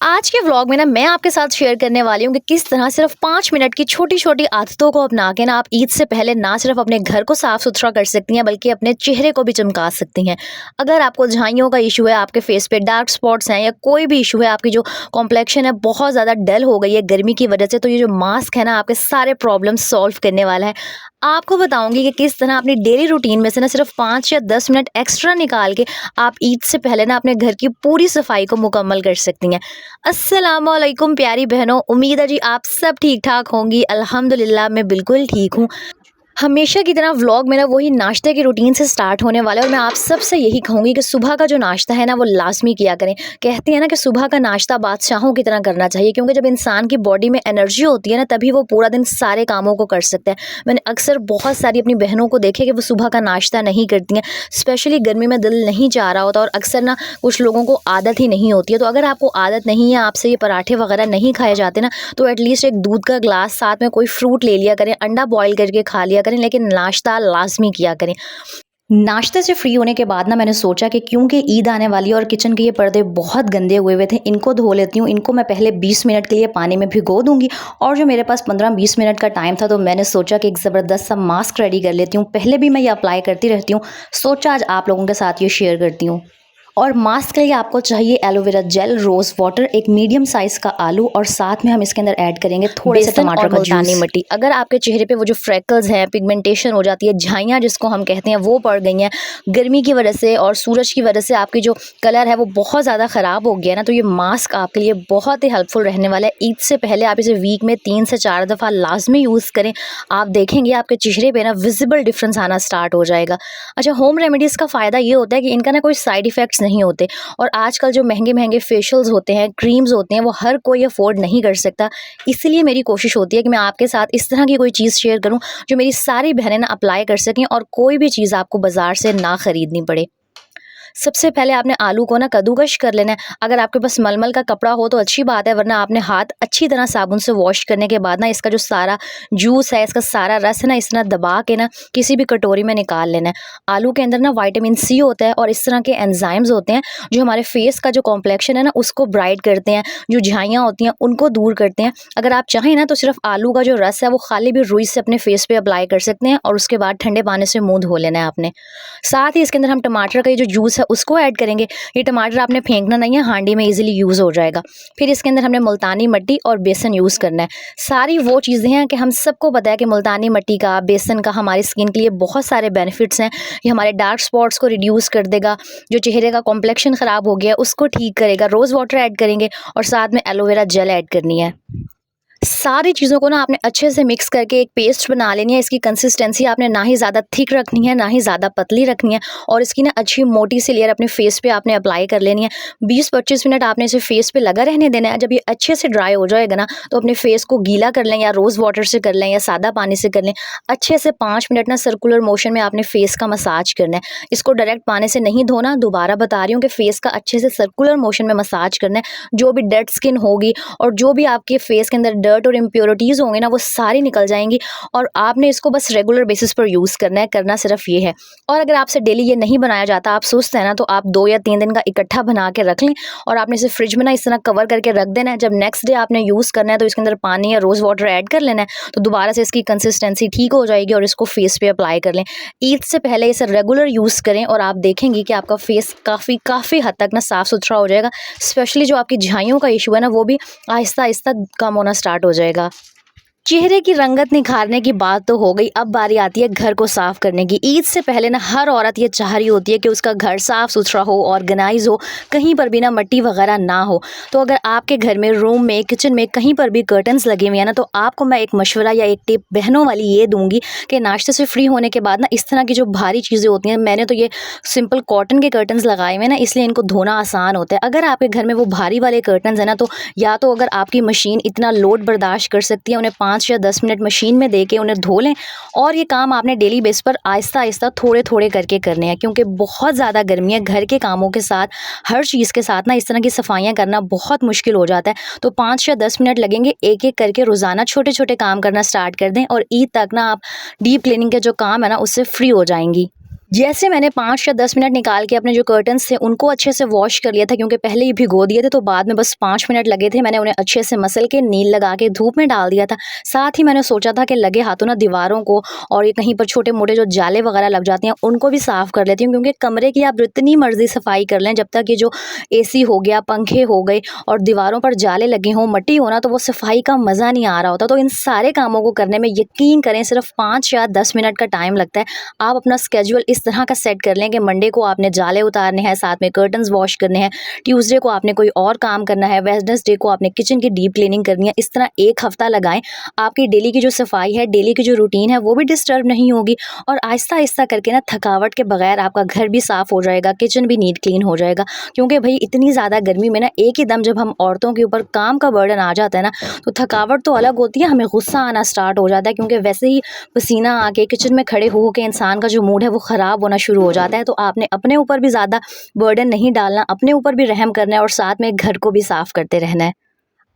आज के व्लॉग में ना मैं आपके साथ शेयर करने वाली हूँ कि किस तरह सिर्फ 5 मिनट की छोटी छोटी आदतों को अपना के ना आप ईद से पहले ना सिर्फ अपने घर को साफ सुथरा कर सकती हैं बल्कि अपने चेहरे को भी चमका सकती हैं। अगर आपको झाइयों का इशू है, आपके फेस पे डार्क स्पॉट्स हैं या कोई भी इशू है, आपकी जो कॉम्प्लेक्शन है बहुत ज़्यादा डल हो गई है गर्मी की वजह से, तो ये जो मास्क है ना आपके सारे प्रॉब्लम सॉल्व करने वाला है। आपको बताऊंगी कि किस तरह अपनी डेली रूटीन में से ना सिर्फ 5 या 10 मिनट एक्स्ट्रा निकाल के आप ईद से पहले ना अपने घर की पूरी सफाई को मुकम्मल कर सकती हैं। अस्सलामुअलैकुम प्यारी बहनों, उम्मीद है जी आप सब ठीक ठाक होंगी। अल्हम्दुलिल्लाह मैं बिल्कुल ठीक हूँ। हमेशा की तरह व्लॉग मेरा वही नाश्ते की रूटीन से स्टार्ट होने वाला है और मैं आप सबसे यही कहूँगी कि सुबह का जो नाश्ता है ना वो लाजमी किया करें। कहते हैं ना कि सुबह का नाश्ता बादशाहों की तरह करना चाहिए, क्योंकि जब इंसान की बॉडी में एनर्जी होती है ना तभी वो पूरा दिन सारे कामों को कर सकता है। मैंने अक्सर बहुत सारी अपनी बहनों को देखे कि वो सुबह का नाश्ता नहीं करती हैं, स्पेशली गर्मी में दिल नहीं चाह रहा होता और अक्सर ना कुछ लोगों को आदत ही नहीं होती है। तो अगर आपको आदत नहीं है, आपसे ये पराठे वगैरह नहीं खाए जाते ना, तो एटलीस्ट एक दूध का ग्लास साथ में कोई फ्रूट ले लिया करें, अंडा बॉईल करके खा लिया करें, लेकिन नाश्ता लाजमी किया करें। नाश्ते से फ्री होने के बाद ना मैंने सोचा कि क्योंकि ईद आने वाली है और किचन के ये पर्दे बहुत गंदे हुए हुए थे, इनको धो लेती हूँ। इनको मैं पहले 20 मिनट के लिए पानी में भिगो दूंगी और जो मेरे पास 15-20 मिनट का टाइम था तो मैंने सोचा कि एक ज़बरदस्त सा मास्क रेडी कर लेती हूँ। पहले भी मैं ये अप्लाई करती रहती हूँ, सोचा आज आप लोगों के साथ ये शेयर करती हूँ। और मास्क के लिए आपको चाहिए एलोवेरा जेल, रोज़ वाटर, एक मीडियम साइज़ का आलू और साथ में हम इसके अंदर ऐड करेंगे थोड़े से टमाटर का मुल्तानी मिट्टी। अगर आपके चेहरे पे वो जो फ्रेकल्स हैं, पिगमेंटेशन हो जाती है, झाइयाँ जिसको हम कहते हैं, वो पड़ गई हैं गर्मी की वजह से और सूरज की वजह से, आपकी जो कलर है वो बहुत ज़्यादा ख़राब हो गया ना, तो ये मास्क आपके लिए बहुत ही हेल्पफुल रहने वाला है। ईद से पहले आप इसे वीक में 3 से 4 दफ़ा लाजमी यूज़ करें। आप देखेंगे आपके चेहरे पे ना विजिबल डिफरेंस आना स्टार्ट हो जाएगा। अच्छा, होम रेमेडीज़ का फ़ायदा ये होता है कि इनका ना कोई साइड इफ़ेक्ट्स नहीं होते और आजकल जो महंगे महंगे फेशियल्स होते हैं, क्रीम्स होते हैं, वो हर कोई अफोर्ड नहीं कर सकता। इसलिए मेरी कोशिश होती है कि मैं आपके साथ इस तरह की कोई चीज़ शेयर करूं जो मेरी सारी बहनें ना अप्लाई कर सकें और कोई भी चीज़ आपको बाज़ार से ना ख़रीदनी पड़े। सबसे पहले आपने आलू को ना कद्दूकश कर लेना है। अगर आपके पास मलमल का कपड़ा हो तो अच्छी बात है, वरना आपने हाथ अच्छी तरह साबुन से वॉश करने के बाद ना इसका जो सारा जूस है, इसका सारा रस है ना, इस तरह दबा के ना किसी भी कटोरी में निकाल लेना है। आलू के अंदर ना विटामिन सी होता है और इस तरह के एंजाइम्स होते हैं जो हमारे फेस का जो कॉम्प्लेक्शन है ना उसको ब्राइट करते हैं, जो झाइयाँ होती हैं उनको दूर करते हैं। अगर आप चाहें ना तो सिर्फ आलू का जो रस है वो खाली भी रुई से अपने फेस पे अप्लाई कर सकते हैं और उसके बाद ठंडे पानी से मुंह धो लेना है आपने। साथ ही इसके अंदर हम टमाटर का ये जो जूस है उसको ऐड करेंगे। ये टमाटर आपने फेंकना नहीं है, हांडी में इजीली यूज़ हो जाएगा। फिर इसके अंदर हमने मुल्तानी मिट्टी और बेसन यूज़ करना है। सारी वो चीज़ें हैं कि हम सबको पता है कि मुल्तानी मिट्टी का, बेसन का हमारी स्किन के लिए बहुत सारे बेनिफिट्स हैं। ये हमारे डार्क स्पॉट्स को रिड्यूस कर देगा, जो चेहरे का कॉम्प्लेक्शन ख़राब हो गया उसको ठीक करेगा। रोज़ वाटर ऐड करेंगे और साथ में एलोवेरा जेल ऐड करनी है। सारी चीज़ों को ना आपने अच्छे से मिक्स करके एक पेस्ट बना लेनी है। इसकी कंसिस्टेंसी आपने ना ही ज़्यादा थिक रखनी है ना ही ज़्यादा पतली रखनी है और इसकी ना अच्छी मोटी सी लेयर अपने फेस पे आपने अप्लाई कर लेनी है। 20-25 मिनट आपने इसे फेस पे लगा रहने देना है। जब ये अच्छे से ड्राई हो जाएगा ना तो अपने फेस को गीला कर लें, या रोज़ वाटर से कर लें या सादा पानी से कर लें। अच्छे से 5 मिनट ना सर्कुलर मोशन में आपने फेस का मसाज करना है। इसको डायरेक्ट पानी से नहीं धोना, दोबारा बता रही हूँ कि फेस का अच्छे से सर्कुलर मोशन में मसाज करना है। जो भी डेड स्किन होगी और जो भी आपके फेस के अंदर डर्ट और इम्प्योरिटीज़ होंगे ना वो सारी निकल जाएंगी और आपने इसको बस रेगुलर बेसिस पर यूज़ करना है। करना सिर्फ ये है। और अगर आपसे डेली ये नहीं बनाया जाता, आप सुस्त हैं ना, तो आप 2 या 3 दिन का इकट्ठा बना के रख लें और आपने इसे फ्रिज में ना इस तरह कवर करके रख देना है। जब नेक्स्ट डे आपने यूज़ करना है तो इसके अंदर पानी या रोज़ वाटर ऐड कर लेना है, तो दोबारा से इसकी कंसिस्टेंसी ठीक हो जाएगी और इसको फेस पे अप्लाई कर लें। ईद से पहले इसे रेगुलर यूज़ करें और आप देखेंगे कि आपका फेस काफ़ी हद तक ना साफ़ सुथरा हो जाएगा। स्पेशली जो आपकी झाइयों का इशू है ना वो भी आहिस्ता आहिस्ता कम होना स्टार्ट हो जाएगा। चेहरे की रंगत निखारने की बात तो हो गई, अब बारी आती है घर को साफ करने की। ईद से पहले ना हर औरत ये चाह रही होती है कि उसका घर साफ सुथरा हो, ऑर्गेनाइज हो, कहीं पर भी ना मिट्टी वगैरह ना हो। तो अगर आपके घर में, रूम में, किचन में कहीं पर भी कर्टन्स लगे हुए हैं ना, तो आपको मैं एक मशवरा या एक टिप बहनों वाली ये दूंगी कि नाश्ते से फ्री होने के बाद ना इस तरह की जो भारी चीज़ें होती हैं, मैंने तो ये सिंपल कॉटन के कर्टन्स लगाए हुए हैं ना, इसलिए इनको धोना आसान होता है। अगर आपके घर में वो भारी वाले कर्टन्स हैं ना, तो या तो अगर आपकी मशीन इतना लोड बर्दाश्त कर सकती है, उन्हें 5 या 10 मिनट मशीन में दे के उन्हें धो लें। और ये काम आपने डेली बेस पर आहिस्ता आहिस्ता थोड़े थोड़े करके करने हैं, क्योंकि बहुत ज़्यादा गर्मी है। घर के कामों के साथ, हर चीज़ के साथ ना इस तरह की सफाइयाँ करना बहुत मुश्किल हो जाता है। तो 5 या 10 मिनट लगेंगे, एक एक करके रोज़ाना छोटे छोटे काम करना स्टार्ट कर दें और ईद तक ना आप डीप क्लीनिंग के जो काम है ना उससे फ्री हो जाएंगी। जैसे मैंने 5 या 10 मिनट निकाल के अपने जो कर्टन्स थे उनको अच्छे से वॉश कर लिया था, क्योंकि पहले ही भिगो दिए थे, तो बाद में बस 5 मिनट लगे थे। मैंने उन्हें अच्छे से मसल के नील लगा के धूप में डाल दिया था। साथ ही मैंने सोचा था कि लगे हाथों ना दीवारों को और ये कहीं पर छोटे-मोटे जो जाले वगैरह लग जाती हैं उनको भी साफ़ कर लेती हूँ, क्योंकि कमरे की आप जितनी मर्ज़ी सफाई कर लें, जब तक ये जो एसी हो गया, पंखे हो गए और दीवारों पर जाले लगे हों, मट्टी हो ना, तो वो सफाई का मज़ा नहीं आ रहा होता। तो इन सारे कामों को करने में यकीन करें सिर्फ़ 5 या 10 मिनट का टाइम लगता है। आप अपना स्केड्यूल इस तरह का सेट कर लें कि मंडे को आपने जाले उतारने हैं, साथ में कर्टन्स वॉश करने हैं, ट्यूसडे को आपने कोई और काम करना है, वेडनेसडे को आपने किचन की डीप क्लीनिंग करनी है। इस तरह 1 हफ्ता लगाएं। आपकी डेली की जो सफाई है, डेली की जो रूटीन है, वो भी डिस्टर्ब नहीं होगी और आहिस्ता-आहिस्ता करके ना थकावट के बगैर आपका घर भी साफ़ हो जाएगा, किचन भी नीट क्लीन हो जाएगा। क्योंकि भई इतनी ज़्यादा गर्मी में ना एक ही दम जब हम औरतों के ऊपर काम का बर्डन आ जाता है ना, तो थकावट तो अलग होती है, हमें गुस्सा आना स्टार्ट हो जाता है, क्योंकि वैसे ही पसीना आके किचन में खड़े हो के इंसान का जो मूड है वो ख़राब होना शुरू हो जाता है। तो आपने अपने ऊपर भी ज़्यादा बर्डन नहीं डालना, अपने ऊपर भी रहम करना है और साथ में घर को भी साफ़ करते रहना है।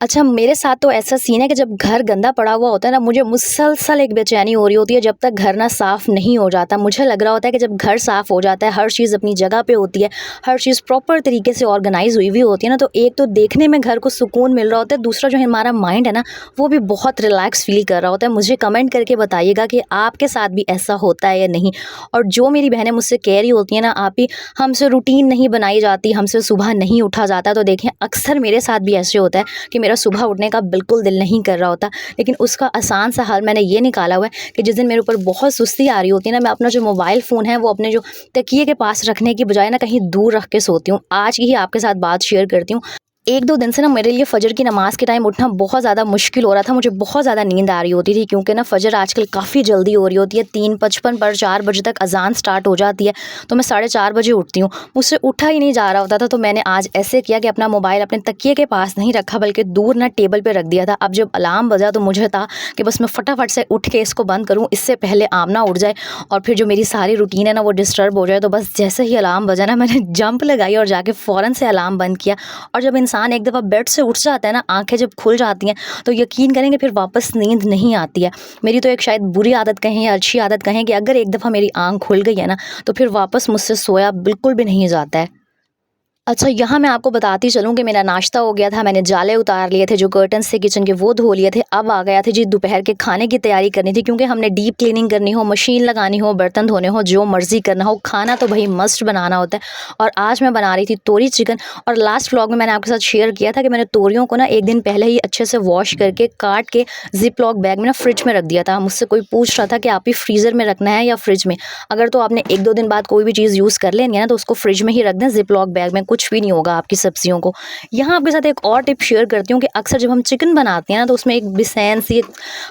अच्छा, मेरे साथ तो ऐसा सीन है कि जब घर गंदा पड़ा हुआ होता है ना, मुझे मुसलसल एक बेचैनी हो रही होती है जब तक घर ना साफ़ नहीं हो जाता। मुझे लग रहा होता है कि जब घर साफ़ हो जाता है, हर चीज़ अपनी जगह पे होती है, हर चीज़ प्रॉपर तरीके से ऑर्गेनाइज़ हुई हुई होती है ना, तो एक तो देखने में घर को सुकून मिल रहा होता है, दूसरा जो है हमारा माइंड है ना, वो भी बहुत रिलैक्स फ़ील कर रहा होता है। मुझे कमेंट करके बताइएगा कि आपके साथ भी ऐसा होता है या नहीं? और जो मेरी बहनें मुझसे कह रही होती हैं ना, आप ही हमसे रूटीन नहीं बनाई जाती, हमसे सुबह नहीं उठा जाता, तो देखें अक्सर मेरे साथ भी ऐसे होता है कि मेरा सुबह उठने का बिल्कुल दिल नहीं कर रहा होता। लेकिन उसका आसान सा हल मैंने ये निकाला हुआ है कि जिस दिन मेरे ऊपर बहुत सुस्ती आ रही होती है ना, मैं अपना जो मोबाइल फ़ोन है वो अपने जो तकिए के पास रखने की बजाय ना कहीं दूर रख के सोती हूँ। आज की ही आपके साथ बात शेयर करती हूँ। 1-2 दिन से ना मेरे लिए फ़जर की नमाज़ के टाइम उठना बहुत ज़्यादा मुश्किल हो रहा था। मुझे बहुत ज़्यादा नींद आ रही होती थी, क्योंकि ना फ़जर आजकल काफ़ी जल्दी हो रही होती है। 3:55 पर 4 बजे तक अज़ान स्टार्ट हो जाती है, तो मैं साढ़े 4 बजे उठती हूँ। मुझसे उठा ही नहीं जा रहा होता था, तो मैंने आज ऐसे किया कि अपना मोबाइल अपने तकिए के पास नहीं रखा, बल्कि दूर ना टेबल पे रख दिया था। अब जब अलार्म बजा तो मुझे था कि बस मैं फटाफट से उठ के इसको बंद करूँ, इससे पहले आमना उठ जाए और फिर जो मेरी सारी रूटीन है ना वो डिस्टर्ब हो जाए। तो बस जैसे ही अलार्म बजा ना, मैंने जंप लगाई और जाके फ़ौरन से अलार्म बंद किया। और जब इंसान एक दफ़ा बेड से उठ जाता है ना, आँखें जब खुल जाती हैं, तो यकीन करेंगे फिर वापस नींद नहीं आती है। मेरी तो एक शायद बुरी आदत कहें या अच्छी आदत कहें कि अगर एक दफ़ा मेरी आँख खुल गई है ना, तो फिर वापस मुझसे सोया बिल्कुल भी नहीं जाता है। अच्छा, यहाँ मैं आपको बताती चलूँ कि मेरा नाश्ता हो गया था, मैंने जाले उतार लिए थे, जो कर्टन्स थे किचन के वो धो लिए थे। अब आ गया था जी दोपहर के खाने की तैयारी करनी थी, क्योंकि हमने डीप क्लीनिंग करनी हो, मशीन लगानी हो, बर्तन धोने हो, जो मर्ज़ी करना हो, खाना तो भई मस्ट बनाना होता है। और आज मैं बना रही थी तोरी चिकन। और लास्ट व्लॉग में मैंने आपके साथ शेयर किया था कि मैंने तोरियों को ना एक दिन पहले ही अच्छे से वॉश करके, काट के ज़िप लॉक बैग में ना फ्रिज में रख दिया था। मुझसे कोई पूछ रहा था कि आप ही फ्रीज़र में रखना है या फ्रिज में? अगर तो आपने 1-2 दिन बाद कोई भी चीज़ यूज़ कर लेनी है ना, तो उसको फ्रिज में ही रख दें, ज़िप लॉक बैग में, कुछ भी नहीं होगा आपकी सब्जियों को। यहाँ आपके साथ एक और टिप शेयर करती हूँ कि अक्सर जब हम चिकन बनाते हैं ना, तो उसमें एक बिसैन सी, एक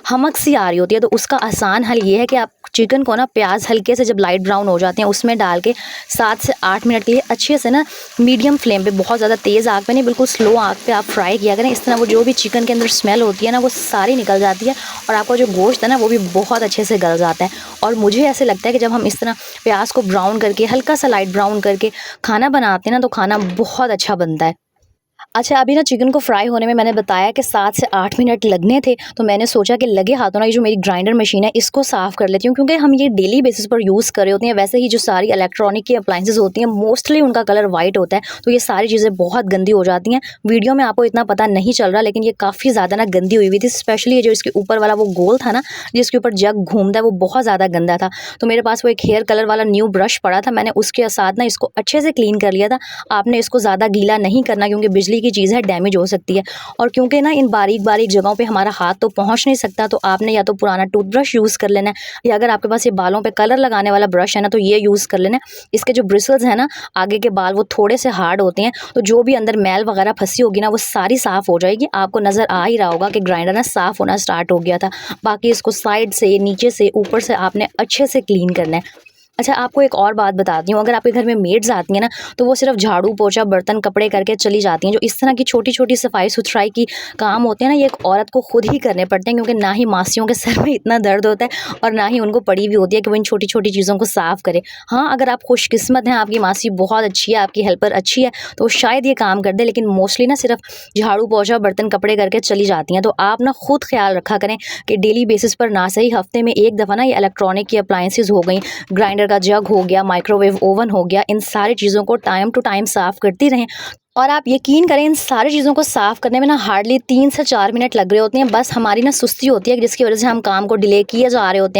हमक सी आ रही होती है। तो उसका आसान हल ये है कि आप चिकन को ना प्याज हल्के से जब लाइट ब्राउन हो जाते हैं उसमें डाल के 7 से 8 मिनट के लिए अच्छे से ना मीडियम फ्लेम पे, बहुत ज़्यादा तेज़ आग पे नहीं, बिल्कुल स्लो आग पे आप फ्राई किया करें। इस तरह वो जो भी चिकन के अंदर स्मेल होती है ना, वो सारी निकल जाती है और आपका जो गोश्त है ना वो भी बहुत अच्छे से गल जाता है। और मुझे ऐसे लगता है कि जब हम इस तरह प्याज को ब्राउन करके, हल्का सा लाइट ब्राउन करके खाना बनाते हैं ना, तो खाना बहुत अच्छा बनता है। अच्छा, अभी ना चिकन को फ्राई होने में मैंने बताया कि 7 से 8 मिनट लगने थे, तो मैंने सोचा कि लगे हाथों ना ये जो मेरी ग्राइंडर मशीन है इसको साफ़ कर लेती हूँ, क्योंकि हम ये डेली बेसिस पर यूज़ कर रहे होते हैं। वैसे ही जो सारी इलेक्ट्रॉनिक की अप्लायंसेस होती हैं मोस्टली उनका कलर वाइट होता है, तो ये सारी चीज़ें बहुत गंदी हो जाती हैं। वीडियो में आपको इतना पता नहीं चल रहा, लेकिन ये काफ़ी ज़्यादा ना गंदी हुई हुई थी। स्पेशली ये जो इसके ऊपर वाला वो गोल था ना, जिसके ऊपर जग घूमता है, वो बहुत ज़्यादा गंदा था। तो मेरे पास वो एक हेयर कलर वाला न्यू ब्रश पड़ा था, मैंने उसके साथ ना इसको अच्छे से क्लीन कर लिया था। आपने इसको ज़्यादा गीला नहीं करना, क्योंकि बिजली की चीज़ है, डैमेज हो सकती है। और क्योंकि ना इन बारीक-बारीक जगहों पे हमारा हाथ तो पहुँच नहीं सकता, तो आपने या तो पुराना टूथब्रश यूज़ कर लेना है, या अगर आपके पास ये बालों पे कलर लगाने वाला ब्रश है ना, तो ये यूज़ कर लेना है। इसके जो ब्रिसल्स हैं ना, आगे के बाल, वो थोड़े से हार्ड होते हैं, तो जो भी अंदर मैल वगैरह फँसी होगी ना, वो सारी साफ़ हो जाएगी। आपको नज़र आ ही रहा होगा कि ग्राइंडर ना साफ़ होना स्टार्ट हो गया था। बाकी इसको साइड से, नीचे से, ऊपर से आपने अच्छे से क्लीन करना है। अच्छा, आपको एक और बात बताती हूँ, अगर आपके घर में मेड्स आती हैं ना, तो वो सिर्फ झाड़ू, पोछा, बर्तन, कपड़े करके चली जाती हैं। जो इस तरह की छोटी-छोटी सफाई-सुथराई की काम होते हैं ना, ये एक औरत को खुद ही करने पड़ते हैं, क्योंकि ना ही मासियों के सर में इतना दर्द होता है और ना ही उनको पड़ी हुई होती है कि वो इन छोटी-छोटी चीज़ों को साफ़ करें। हाँ, अगर आप खुशकिस्मत हैं, आपकी मासी बहुत अच्छी है, आपकी हेल्पर अच्छी है, तो वो शायद ये काम कर दें, लेकिन मोस्टली ना सिर्फ झाड़ू, पोछा, बर्तन, कपड़े करके चली जाती हैं। तो आप ना खुद ख़्याल रखा करें कि डेली बेसिस पर ना सही हफ़्ते में 1 दफ़ा ना ये इलेक्ट्रॉनिक की अप्लायंसेज़ हो गई, ग्राइंडर ग्राइंडर का जग हो गया, माइक्रोवेव ओवन हो गया, इन सारी चीज़ों को टाइम टू टाइम साफ़ करती रहें। और आप यकीन करें इन सारी चीज़ों को साफ़ करने में ना हार्डली 3 से 4 मिनट लग रहे होते हैं। बस हमारी ना सुस्ती होती है जिसकी वजह से हम काम को डिले किए जा रहे होते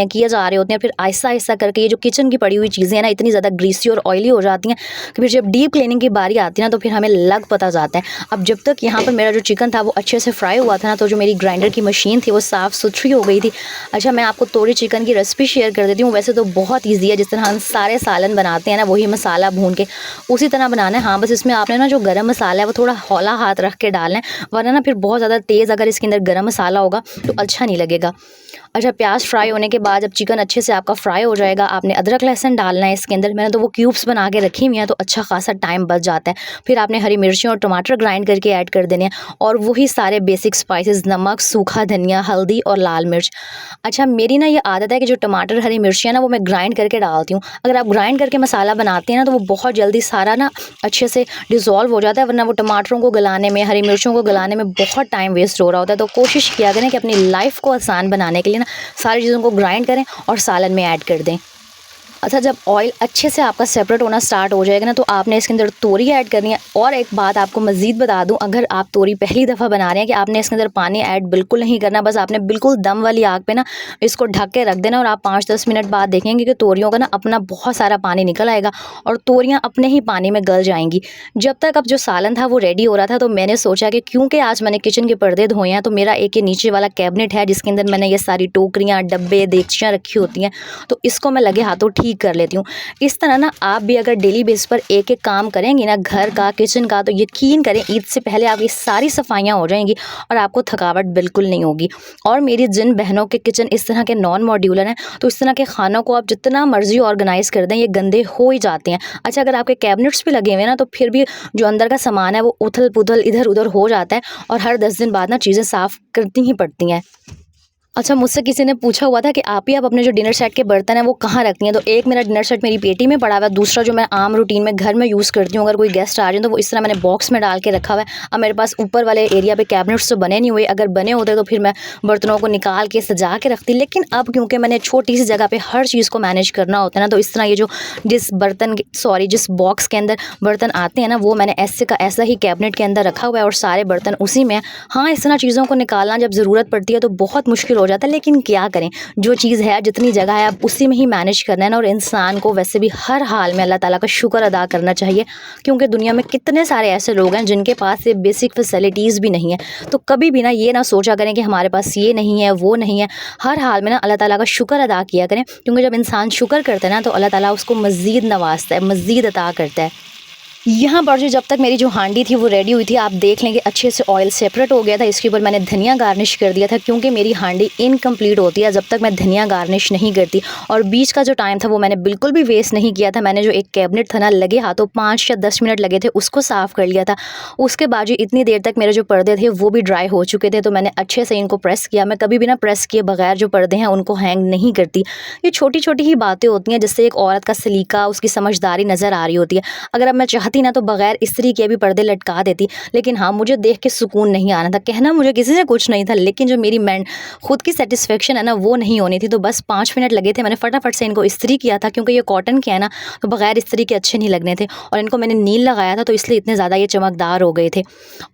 हैं, फिर आहिस्ता-आहिस्ता करके ये जो किचन की पड़ी हुई चीज़ें हैं ना इतनी ज़्यादा ग्रीसी और ऑयली हो जाती हैं कि फिर जब डीप क्लीनिंग की बारी आती है ना तो फिर हमें लग पता जाता है। अब जब तक यहाँ पर मेरा जो चिकन था वो अच्छे से फ्राई हुआ था ना, तो जो मेरी ग्राइंडर की मशीन थी वो साफ़-सुथरी हो गई थी। अच्छा, मैं आपको तोरी चिकन की रेसिपी शेयर कर देती हूँ। वैसे तो बहुत ईज़ी है, जिस तरह हम सारे सालन बनाते हैं ना वही मसाला भून के उसी तरह बनाना है। हाँ, बस इसमें आपने ना जो गरम मसाला है वो थोड़ा हौला हाथ रख के डालना है, वरना ना फिर बहुत ज़्यादा तेज़ अगर इसके अंदर गरम मसाला होगा तो अच्छा नहीं लगेगा। अच्छा, प्याज फ्राई होने के बाद जब चिकन अच्छे से आपका फ्राई हो जाएगा, आपने अदरक लहसुन डालना है इसके अंदर। मैंने तो वो क्यूब्स बना के रखी हुई हैं तो अच्छा खासा टाइम बच जाता है। फिर आपने हरी मिर्ची और टमाटर ग्राइंड करके ऐड कर देने हैं और वही सारे बेसिक स्पाइसेस, नमक, सूखा धनिया, हल्दी और लाल मिर्च। अच्छा, मेरी ना ये आदत है कि जो टमाटर, हरी मिर्ची है ना वो मैं ग्राइंड करके डालती हूँ। अगर आप ग्राइंड करके मसाला बनाते हैं ना तो वो बहुत जल्दी सारा ना अच्छे से डिज़ोल्व हो जाता है, वरना वो टमाटरों को गलाने में, हरी मिर्चों को गलाने में बहुत टाइम वेस्ट हो रहा होता है। तो कोशिश किया करें कि अपनी लाइफ को आसान बनाने के लिए ना सारी चीज़ों को ग्राइंड करें और सालन में ऐड कर दें। अच्छा, जब ऑयल अच्छे से आपका सेपरेट होना स्टार्ट हो जाएगा ना तो आपने इसके अंदर तोरी ऐड करनी है। और एक बात आपको मज़ीद बता दूं, अगर आप तोरी पहली दफ़ा बना रहे हैं कि आपने इसके अंदर पानी ऐड बिल्कुल नहीं करना, बस आपने बिल्कुल दम वाली आग पे ना इसको ढक के रख देना और आप 5-10 मिनट बाद देखेंगे कि तोरियों का ना अपना बहुत सारा पानी निकल आएगा और तोरियाँ अपने ही पानी में गल जाएंगी। जब तक अब जो सालन था वो रेडी हो रहा था तो मैंने सोचा कि क्योंकि आज मैंने किचन के पर्दे धोए हैं तो मेरा एक ये नीचे वाला कैबिनेट है जिसके अंदर मैंने ये सारी टोकरियाँ, डब्बे, देगचियाँ रखी होती हैं, तो इसको मैं लगे हाथों ठीक कर लेती हूँ। इस तरह ना आप भी अगर डेली बेस पर एक-एक काम करेंगी ना घर का, किचन का, तो यकीन करें ईद से पहले आपकी सारी सफाइयाँ हो जाएंगी और आपको थकावट बिल्कुल नहीं होगी। और मेरी जिन बहनों के किचन इस तरह के नॉन मॉड्यूलर हैं तो इस तरह के खानों को आप जितना मर्जी ऑर्गेनाइज़ कर दें ये गंदे हो ही जाते हैं। अच्छा, अगर आपके कैबिनेट्स भी लगे हुए हैं ना तो फिर भी जो अंदर का सामान है वो उथल-पुथल इधर-उधर हो जाता है और हर 10 दिन बाद ना चीज़ें साफ़ करनी ही पड़ती हैं। अच्छा, मुझसे किसी ने पूछा हुआ था कि आप ही अपने जो डिनर सेट के बर्तन हैं वो कहाँ रखती हैं? तो एक मेरा डिनर सेट मेरी पेटी में पड़ा हुआ है, दूसरा जो मैं आम रूटीन में घर में यूज़ करती हूँ, अगर कोई गेस्ट आ जाए तो वो इस तरह मैंने बॉक्स में डाल के रखा हुआ है। अब मेरे पास ऊपर वाले एरिया पे कैबिनेट्स तो बने नहीं हुए, अगर बने होते तो फिर मैं बर्तनों को निकाल के सजा के रखती। लेकिन अब क्योंकि मैंने छोटी सी जगह पे हर चीज़ को मैनेज करना होता है ना, तो इस तरह ये जो जिस बॉक्स के अंदर बर्तन आते हैं ना वो मैंने ऐसे का ऐसा ही कैबिनेट के अंदर रखा हुआ है और सारे बर्तन उसी में हैं। हाँ, इस तरह चीज़ों को निकालना जब ज़रूरत पड़ती है तो बहुत मुश्किल हो जाता है, लेकिन क्या करें, जो चीज़ है, जितनी जगह है, अब उसी में ही मैनेज करना है ना। और इंसान को वैसे भी हर हाल में अल्लाह ताला का शुक्र अदा करना चाहिए, क्योंकि दुनिया में कितने सारे ऐसे लोग हैं जिनके पास ये बेसिक फैसिलिटीज़ भी नहीं है। तो कभी भी ना ये ना सोचा करें कि हमारे पास ये नहीं है, वो नहीं है। हर हाल में ना अल्लाह ताला का शुक्र अदा किया करें, क्योंकि जब इंसान शुक्र करता है ना तो अल्लाह ताला उसको मज़ीद नवाजता है, मज़ीद अता करता है। यहाँ पर जो जब तक मेरी जो हांडी थी वो रेडी हुई थी, आप देख लेंगे अच्छे से ऑयल सेपरेट हो गया था। इसके ऊपर मैंने धनिया गार्निश कर दिया था, क्योंकि मेरी हांडी इनकम्प्लीट होती है जब तक मैं धनिया गार्निश नहीं करती। और बीच का जो टाइम था वो मैंने बिल्कुल भी वेस्ट नहीं किया था। मैंने जो एक कैबिनेट था ना, लगे हाथों 5 या 10 मिनट लगे थे, उसको साफ़ कर लिया था। उसके बाद जो इतनी देर तक मेरे जो पर्दे थे वो भी ड्राई हो चुके थे, तो मैंने अच्छे से इनको प्रेस किया। मैं कभी भी ना प्रेस किए बगैर जो पर्दे हैं उनको हैंग नहीं करती। ये छोटी छोटी ही बातें होती हैं जिससे एक औरत का सलीका, उसकी समझदारी नज़र आ रही होती है। अगर अब मैं चाहती ना तो बगैर इस्त्री के भी पर्दे लटका देती, लेकिन हाँ, मुझे देख के सुकून नहीं आना था। कहना मुझे किसी से कुछ नहीं था, लेकिन जो मेरी खुद की सेटिस्फेक्शन है ना वो नहीं होनी थी। तो बस 5 मिनट लगे थे, मैंने फटाफट से इनको इस्त्री किया था, क्योंकि ये कॉटन के है ना तो बगैर इस्त्री के अच्छे नहीं लगने थे। और इनको मैंने नील लगाया था तो इसलिए इतने ज़्यादा ये चमकदार हो गए थे।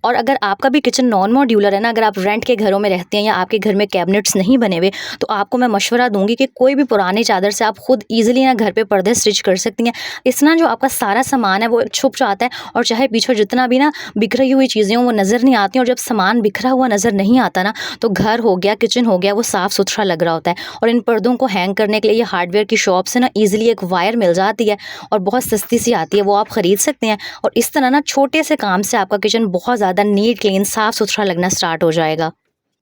और अगर आपका भी किचन नॉन मॉड्यूलर है ना, अगर आप रेंट के घरों में रहते हैं या आपके घर में कैबिनेट्स नहीं बने हुए, तो आपको मैं मशवरा दूंगी कि कोई भी पुरानी चादर से आप खुद ईजिली ना घर पे पर्दे स्टिच कर सकती हैं। इस ना जो आपका सारा सामान है वो छुप जाता है, और चाहे पीछे जितना भी ना बिखरी हुई चीज़ें हो वो नज़र नहीं आती। और जब सामान बिखरा हुआ नज़र नहीं आता ना तो घर हो गया, किचन हो गया, वो साफ़ सुथरा लग रहा होता है। और इन पर्दों को हैंग करने के लिए ये हार्डवेयर की शॉप से ना ईजिली एक वायर मिल जाती है और बहुत सस्ती सी आती है, वो आप ख़रीद सकते हैं। और इस तरह ना छोटे से काम से आपका किचन बहुत ज़्यादा नीट, क्लीन, साफ़ सुथरा लगना स्टार्ट हो जाएगा।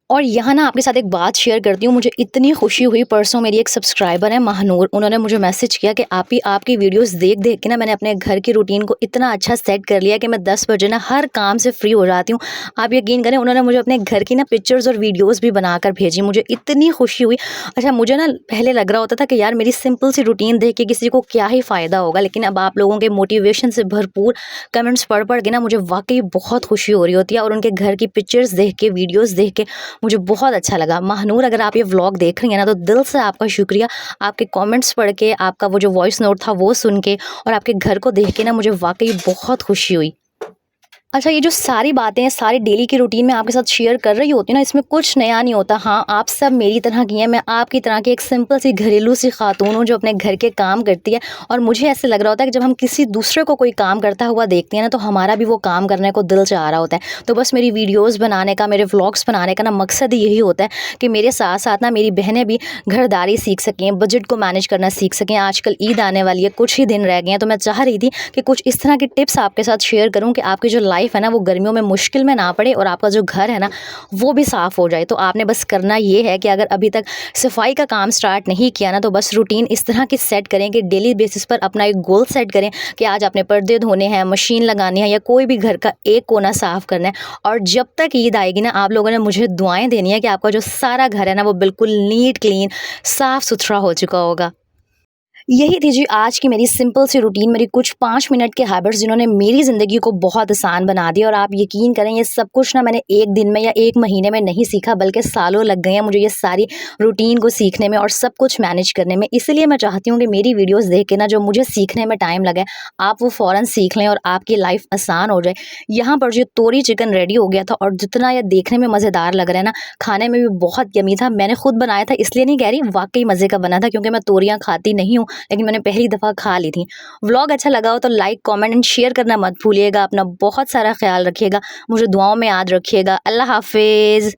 और यहाँ ना आपके साथ एक बात शेयर करती हूँ, मुझे इतनी खुशी हुई। परसों मेरी एक सब्सक्राइबर है महानूर, उन्होंने मुझे मैसेज किया कि आपकी वीडियोस देख देख के ना मैंने अपने घर की रूटीन को इतना अच्छा सेट कर लिया कि मैं 10 बजे ना हर काम से फ्री हो जाती हूँ। आप यकीन करें, उन्होंने मुझे अपने घर की ना पिक्चर्स और वीडियोज़ भी बनाकर भेजी, मुझे इतनी खुशी हुई। अच्छा, मुझे ना पहले लग रहा होता था कि यार मेरी सिंपल सी रूटीन देख के किसी को क्या ही फ़ायदा होगा, लेकिन अब आप लोगों के मोटिवेशन से भरपूर कमेंट्स पढ़ के ना मुझे वाकई बहुत खुशी हो रही होती है। और उनके घर की पिक्चर्स देख के, वीडियोज़ देख के मुझे बहुत अच्छा लगा। महानूर, अगर आप ये व्लॉग देख रही हैं ना तो दिल से आपका शुक्रिया। आपके कमेंट्स पढ़ के, आपका वो जो वॉइस नोट था वो सुन के और आपके घर को देख के ना मुझे वाक़ई बहुत खुशी हुई। अच्छा, ये जो सारी बातें हैं, सारी डेली की रूटीन में आपके साथ शेयर कर रही होती हूँ ना, इसमें कुछ नया नहीं होता। हाँ, आप सब मेरी तरह की हैं, मैं आपकी तरह की एक सिंपल सी घरेलू सी खातून हूँ जो अपने घर के काम करती है। और मुझे ऐसे लग रहा होता है कि जब हम किसी दूसरे को कोई काम करता हुआ देखते हैं ना, तो हमारा भी वो काम करने को दिल चाह रहा होता है। तो बस मेरी वीडियोज़ बनाने का, मेरे व्लॉग्स बनाने का ना मकसद ही यही होता है कि मेरे साथ-साथ ना मेरी बहनें भी घरदारी सीख सकें, बजट को मैनेज करना सीख सकें। आजकल ईद आने वाली है, कुछ ही दिन रह गए हैं, तो मैं चाह रही थी कि कुछ इस तरह की टिप्स आपके साथ शेयर करूँ कि आपकी जो लाइफ है ना वो गर्मियों में मुश्किल में ना पड़े और आपका जो घर है ना वो भी साफ़ हो जाए। तो आपने बस करना ये है कि अगर अभी तक सफाई का काम स्टार्ट नहीं किया ना, तो बस रूटीन इस तरह की सेट करें कि डेली बेसिस पर अपना एक गोल सेट करें कि आज आपने पर्दे धोने हैं, मशीन लगानी है या कोई भी घर का एक कोना साफ़ करना है। और जब तक ईद आएगी ना, आप लोगों ने मुझे दुआएं देनी है कि आपका जो सारा घर है ना वो बिल्कुल नीट क्लीन साफ़ सुथरा हो चुका होगा। यही थी जी आज की मेरी सिंपल सी रूटीन, मेरी कुछ 5 मिनट के हैबिट्स जिन्होंने मेरी ज़िंदगी को बहुत आसान बना दिया। और आप यकीन करें, ये सब कुछ ना मैंने 1 दिन में या 1 महीने में नहीं सीखा, बल्कि सालों लग गए हैं मुझे ये सारी रूटीन को सीखने में और सब कुछ मैनेज करने में। इसलिए मैं चाहती हूँ कि मेरी वीडियोज़ देख के ना जो मुझे सीखने में टाइम लगे, आप वो फ़ौरन सीख लें और आपकी लाइफ़ आसान हो जाए। यहाँ पर जो तोरी चिकन रेडी हो गया था और जितना ये देखने में मज़ेदार लग रहा है ना, खाने में भी बहुत यम्मी था। मैंने खुद बनाया था, इसलिए नहीं कह रही, वाक़ई मज़े का बना था, क्योंकि मैं तोरियाँ खाती नहीं हूँ, लेकिन मैंने पहली दफ़ा खा ली थी। व्लॉग अच्छा लगा हो तो लाइक, कमेंट एंड शेयर करना मत भूलिएगा। अपना बहुत सारा ख़्याल रखिएगा, मुझे दुआओं में याद रखिएगा। अल्लाह हाफ़िज़।